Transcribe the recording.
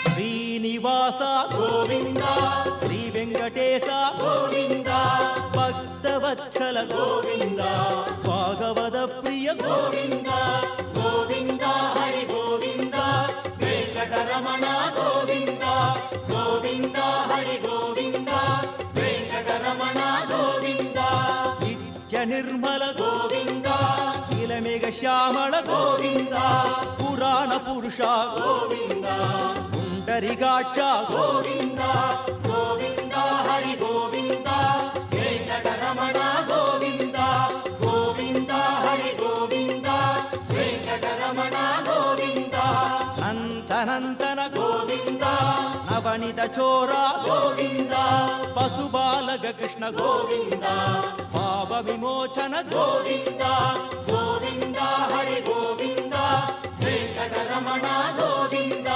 శ్రీనివాస గోవింద శ్రీ వెంకటేశ గోవింద భక్తవత్సల గోవింద భాగవత ప్రియ గోవింద గోవింద హరి గోవింద వెంకటరమణ గోవింద గోవింద హరి గోవింద వెంకటరమణ గోవింద నిత్య నిర్మల గోవింద నీలమేఘ శ్యామళ గోవింద పురాణ పురుష గోవింద పుండరికాక్ష గోవింద గోవింద హరి గోవింద వెంకటరమణ గోవింద గోవింద హరి గోవింద వెంకటరమణ గోవింద నంతనంతన గోవింద నవనిత చోర గోవింద పశుబాలక కృష్ణ గోవింద భావ విమోచన గోవింద గోవింద హరి గోవింద వెంకటరమణ గోవింద